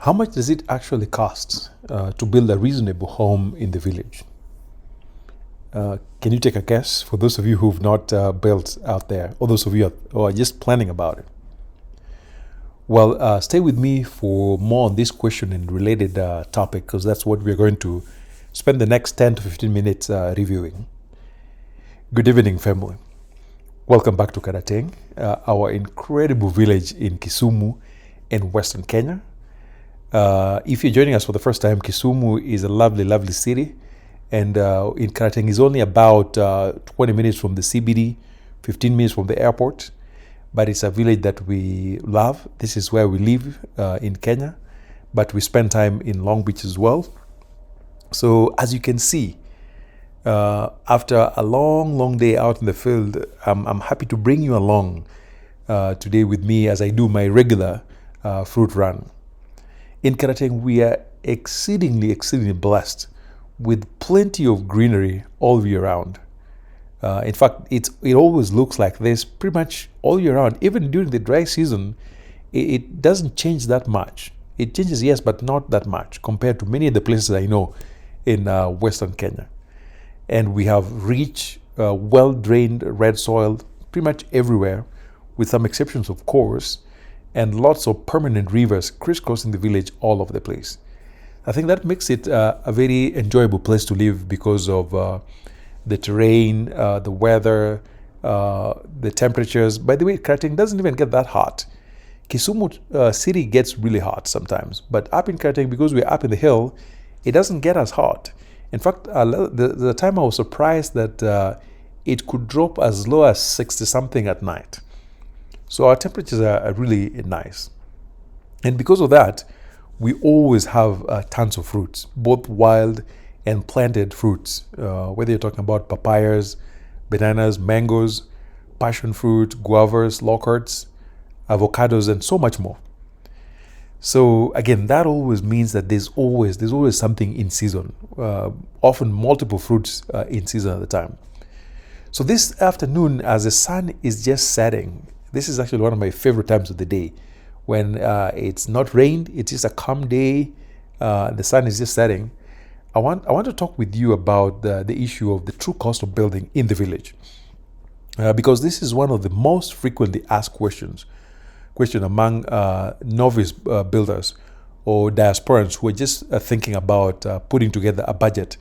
How much does it actually cost to build a reasonable home in the village? Can you take a guess for those of you who've not built out there, or those of you who are just planning about it? Well, stay with me for more on this question and related topic, because that's what we're going to spend the next 10 to 15 minutes reviewing. Good evening, family. Welcome back to Karateng, our incredible village in Kisumu in Western Kenya. If you're joining us for the first time, Kisumu is a lovely, lovely city. And in Karateng is only about 20 minutes from the CBD, 15 minutes from the airport. But it's a village that we love. This is where we live in Kenya. But we spend time in Long Beach as well. So as you can see, after a long, long day out in the field, I'm happy to bring you along today with me as I do my regular fruit run. In Karateng, we are exceedingly blessed with plenty of greenery all year round. In fact, it always looks like this pretty much all year round. Even during the dry season, it doesn't change that much. It changes, yes, but not that much compared to many of the places I know in Western Kenya. And we have rich, well-drained red soil pretty much everywhere, with some exceptions, of course, and lots of permanent rivers crisscrossing the village all over the place. I think that makes it a very enjoyable place to live because of the terrain, the weather, the temperatures. By the way, Karateng doesn't even get that hot. Kisumu city gets really hot sometimes, but up in Karateng, because we're up in the hill, it doesn't get as hot. In fact, the time I was surprised that it could drop as low as 60-something at night. So our temperatures are really nice. And because of that, we always have tons of fruits, both wild and planted fruits, whether you're talking about papayas, bananas, mangoes, passion fruit, guavas, loquats, avocados, and so much more. So again, that always means that there's always something in season, often multiple fruits in season at a time. So this afternoon, as the sun is just setting, this is actually one of my favorite times of the day, when it's not rained, it's just a calm day, the sun is just setting. I want to talk with you about the issue of the true cost of building in the village, because this is one of the most frequently asked question among novice builders or diasporans who are just thinking about putting together a budget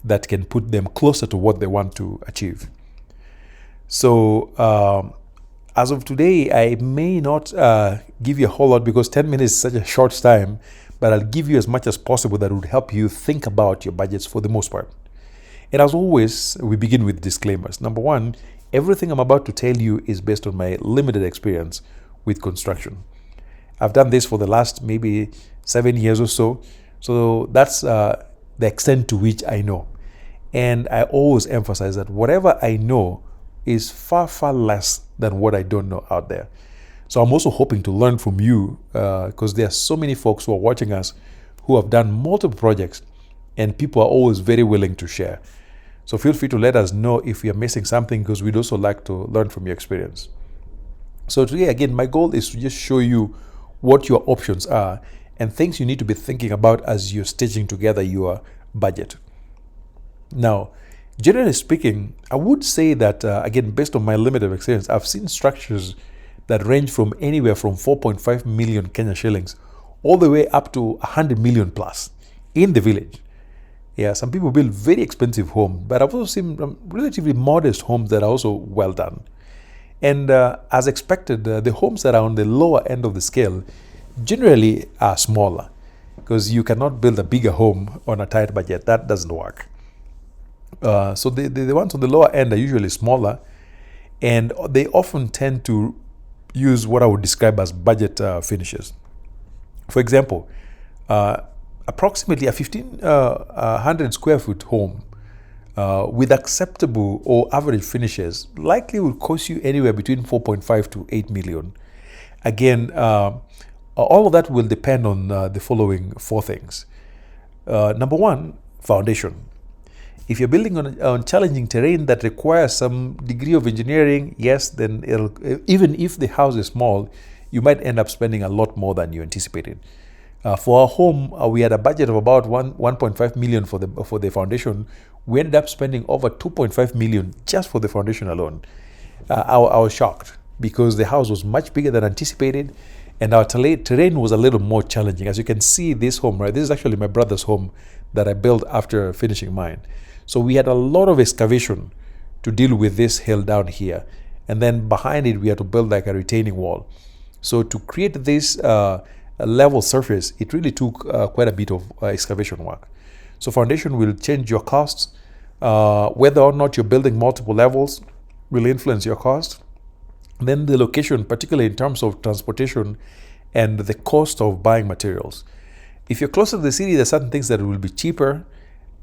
that can put them closer to what they want to achieve. So as of today, I may not give you a whole lot because 10 minutes is such a short time, but I'll give you as much as possible that would help you think about your budgets for the most part. And as always, we begin with disclaimers. Number one, everything I'm about to tell you is based on my limited experience with construction. I've done this for the last maybe 7 years or so. So that's the extent to which I know. And I always emphasize that whatever I know is far, far less than what I don't know out there. So I'm also hoping to learn from you because there are so many folks who are watching us who have done multiple projects, and people are always very willing to share. So feel free to let us know if you're missing something, because we'd also like to learn from your experience. So today, again, my goal is to just show you what your options are and things you need to be thinking about as you're stitching together your budget. Now, generally speaking, I would say that, again, based on my limited experience, I've seen structures that range from anywhere from 4.5 million Kenya shillings all the way up to 100 million plus in the village. Yeah, some people build very expensive homes, but I've also seen relatively modest homes that are also well done. And as expected, the homes that are on the lower end of the scale generally are smaller, because you cannot build a bigger home on a tight budget. That doesn't work. So the ones on the lower end are usually smaller, and they often tend to use what I would describe as budget finishes. For example, approximately a 1,500 square foot home with acceptable or average finishes likely will cost you anywhere between 4.5 to 8 million. Again, all of that will depend on the following four things. Number one, foundation. If you're building on challenging terrain that requires some degree of engineering, yes, then even if the house is small, you might end up spending a lot more than you anticipated. For our home, we had a budget of about 1.5 million for the foundation. We ended up spending over 2.5 million just for the foundation alone. I was shocked because the house was much bigger than anticipated, and our terrain was a little more challenging. As you can see, this home, right? This is actually my brother's home that I built after finishing mine. So we had a lot of excavation to deal with this hill down here, and then behind it we had to build like a retaining wall. So to create this a level surface, it really took quite a bit of excavation work. So foundation will change your costs. Whether or not you're building multiple levels will influence your cost. Then the location, particularly in terms of transportation and the cost of buying materials. If you're closer to the city, there's certain things that will be cheaper,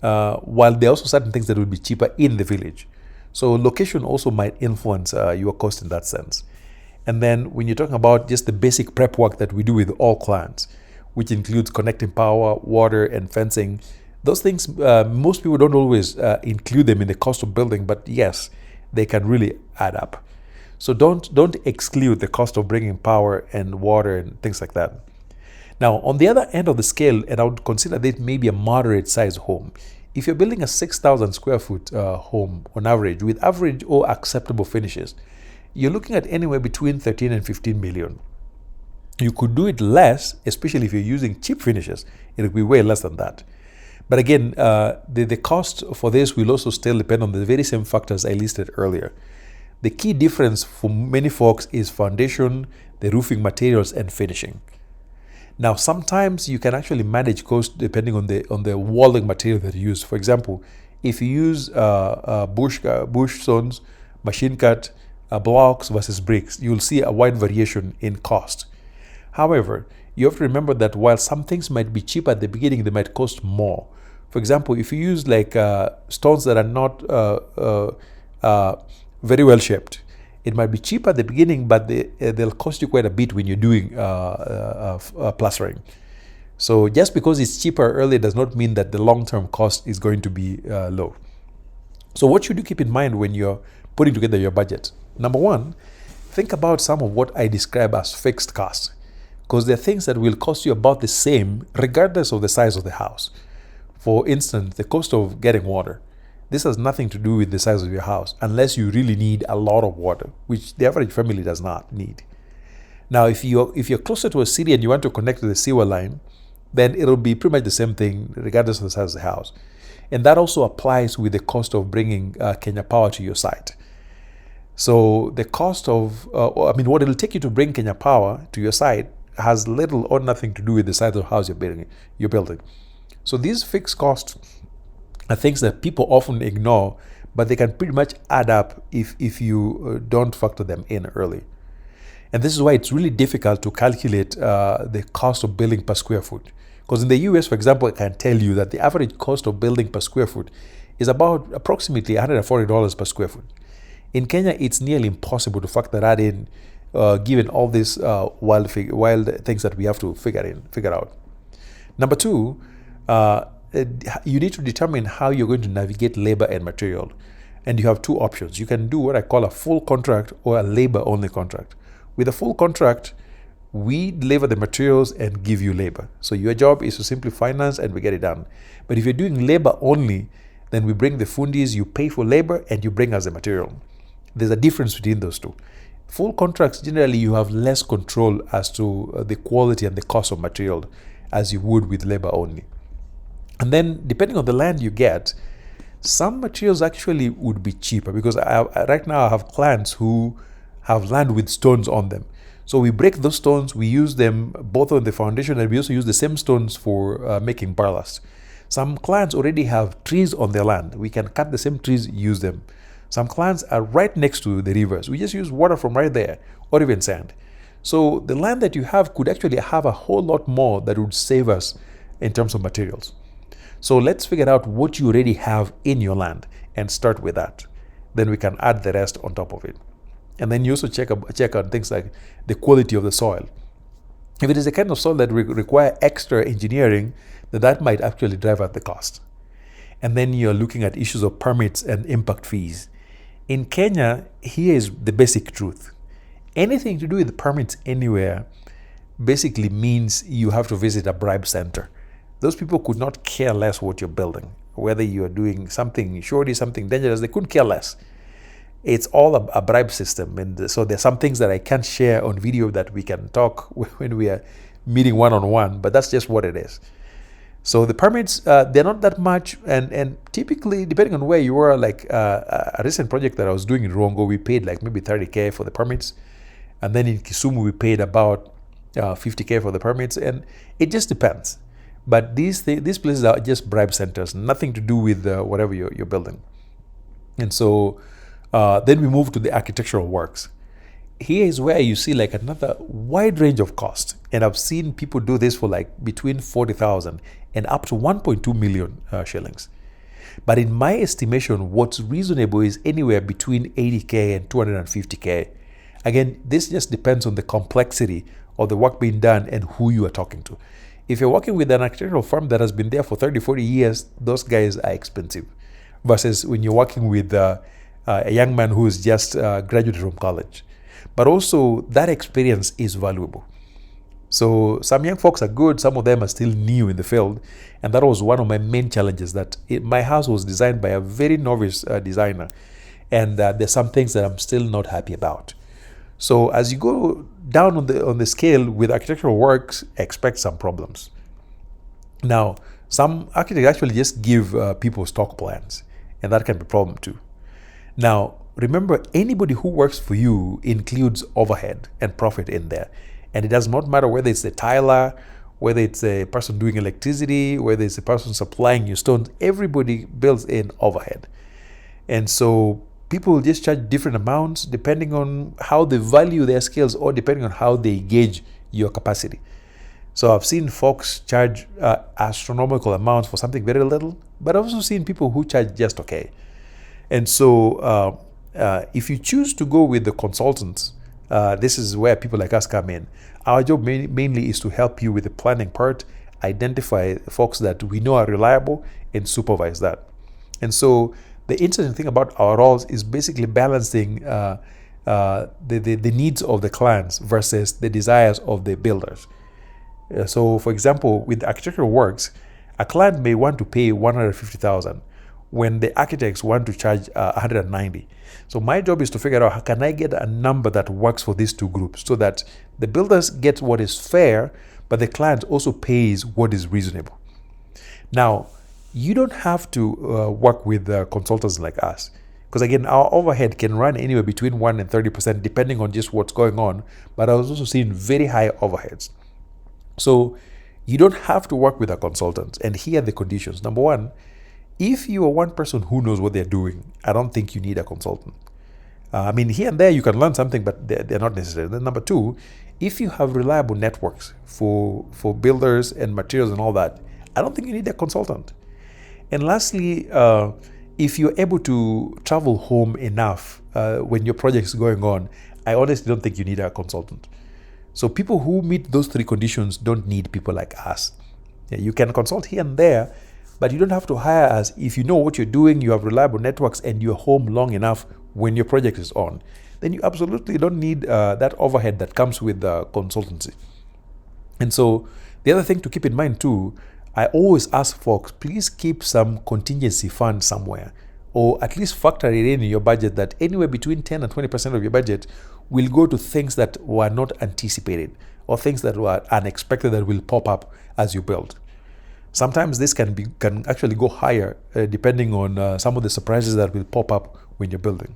while there are also certain things that will be cheaper in the village. So location also might influence your cost in that sense. And then when you're talking about just the basic prep work that we do with all clients, which includes connecting power, water, and fencing, those things, most people don't always include them in the cost of building, but yes, they can really add up. So don't exclude the cost of bringing power and water and things like that. Now, on the other end of the scale, and I would consider this maybe a moderate size home. If you're building a 6,000 square foot home on average, with average or acceptable finishes, you're looking at anywhere between 13 and 15 million. You could do it less, especially if you're using cheap finishes. It'll be way less than that. But again, the cost for this will also still depend on the very same factors I listed earlier. The key difference for many folks is foundation, the roofing materials, and finishing. Now, sometimes you can actually manage cost depending on the walling material that you use. For example, if you use bush stones, machine cut, blocks versus bricks, you'll see a wide variation in cost. However, you have to remember that while some things might be cheap at the beginning, they might cost more. For example, if you use like stones that are not very well shaped, it might be cheap at the beginning, but they'll cost you quite a bit when you're doing plastering. So just because it's cheaper early does not mean that the long-term cost is going to be low. So what should you keep in mind when you're putting together your budget? Number one, think about some of what I describe as fixed costs, because there are things that will cost you about the same regardless of the size of the house. For instance, the cost of getting water. This has nothing to do with the size of your house unless you really need a lot of water, which the average family does not need. Now, if you're closer to a city and you want to connect to the sewer line, then it'll be pretty much the same thing regardless of the size of the house. And that also applies with the cost of bringing Kenya Power to your site. So the cost of, what it'll take you to bring Kenya Power to your site has little or nothing to do with the size of the house you're building. So these fixed costs are things that people often ignore, but they can pretty much add up if you don't factor them in early. And this is why it's really difficult to calculate the cost of building per square foot. Because in the US, for example, I can tell you that the average cost of building per square foot is about approximately $140 per square foot. In Kenya, it's nearly impossible to factor that in, given all these wild things that we have to figure out. Number two, you need to determine how you're going to navigate labor and material. And you have two options. You can do what I call a full contract or a labor-only contract. With a full contract, we deliver the materials and give you labor. So your job is to simply finance and we get it done. But if you're doing labor only, then we bring the fundis, you pay for labor, and you bring us the material. There's a difference between those two. Full contracts, generally, you have less control as to the quality and the cost of material as you would with labor only. And then, depending on the land you get, some materials actually would be cheaper because right now I have clients who have land with stones on them. So we break those stones, we use them both on the foundation, and we also use the same stones for making ballast. Some clients already have trees on their land. We can cut the same trees, use them. Some clients are right next to the rivers. We just use water from right there, or even sand. So the land that you have could actually have a whole lot more that would save us in terms of materials. So let's figure out what you already have in your land and start with that. Then we can add the rest on top of it. And then you also check on things like the quality of the soil. If it is the kind of soil that require extra engineering, then that might actually drive up the cost. And then you're looking at issues of permits and impact fees. In Kenya, here is the basic truth. Anything to do with permits anywhere basically means you have to visit a bribe center. Those people could not care less what you're building, whether you're doing something shorty, something dangerous, they couldn't care less. It's all a bribe system. And so there's some things that I can't share on video that we can talk when we are meeting one-on-one, but that's just what it is. So the permits, they're not that much. And typically, depending on where you are, like a recent project that I was doing in Rongo, we paid like maybe 30K for the permits. And then in Kisumu, we paid about 50K for the permits. And it just depends. But these places are just bribe centers, nothing to do with whatever you're building. And so then we move to the architectural works. Here is where you see like another wide range of cost. And I've seen people do this for like between 40,000 and up to 1.2 million shillings. But in my estimation, what's reasonable is anywhere between 80K and 250K. Again, this just depends on the complexity of the work being done and who you are talking to. If you're working with an architectural firm that has been there for 30, 40 years, those guys are expensive. Versus when you're working with a young man who's just graduated from college. But also, that experience is valuable. So some young folks are good, some of them are still new in the field. And that was one of my main challenges, that my house was designed by a very novice designer. And there's some things that I'm still not happy about. So as you go down on the scale with architectural works, expect some problems. Now, some architects actually just give people stock plans, and that can be a problem too. Now, remember, anybody who works for you includes overhead and profit in there. And it does not matter whether it's a tiler, whether it's a person doing electricity, whether it's a person supplying you stones, everybody builds in overhead. And so people will just charge different amounts depending on how they value their skills or depending on how they gauge your capacity. So I've seen folks charge astronomical amounts for something very little, but I've also seen people who charge just okay. And so if you choose to go with the consultants, this is where people like us come in. Our job mainly is to help you with the planning part, identify folks that we know are reliable, and supervise that. And so the interesting thing about our roles is basically balancing the needs of the clients versus the desires of the builders. So, for example, with architectural works, a client may want to pay 150,000 when the architects want to charge 190. So my job is to figure out how can I get a number that works for these two groups so that the builders get what is fair, but the client also pays what is reasonable. Now, you don't have to work with consultants like us, because again, our overhead can run anywhere between 1 and 30% depending on just what's going on, but I was also seeing very high overheads. So you don't have to work with a consultant, and here are the conditions. Number one, if you are one person who knows what they're doing, I don't think you need a consultant. I mean, here and there you can learn something, but they're not necessary. Then number two, if you have reliable networks for builders and materials and all that, I don't think you need a consultant. And lastly, if you're able to travel home enough when your project is going on, I honestly don't think you need a consultant. So people who meet those three conditions don't need people like us. Yeah, you can consult here and there, but you don't have to hire us if you know what you're doing, you have reliable networks, and you're home long enough when your project is on. Then you absolutely don't need that overhead that comes with consultancy. And so the other thing to keep in mind too, I always ask folks, please keep some contingency fund somewhere, or at least factor it in your budget that anywhere between 10 and 20% of your budget will go to things that were not anticipated or things that were unexpected that will pop up as you build. Sometimes this can actually go higher depending on some of the surprises that will pop up when you're building.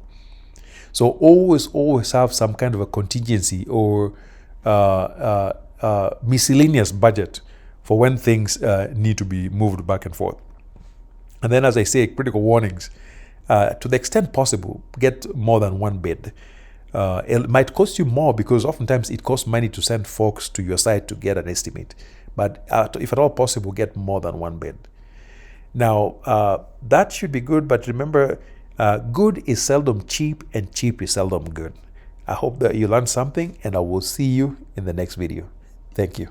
So always have some kind of a contingency or miscellaneous budget for when things need to be moved back and forth. And then, as I say, critical warnings. To the extent possible, get more than one bid. It might cost you more because oftentimes it costs money to send folks to your site to get an estimate. But if at all possible, get more than one bid. Now, that should be good, but remember, good is seldom cheap and cheap is seldom good. I hope that you learned something, and I will see you in the next video. Thank you.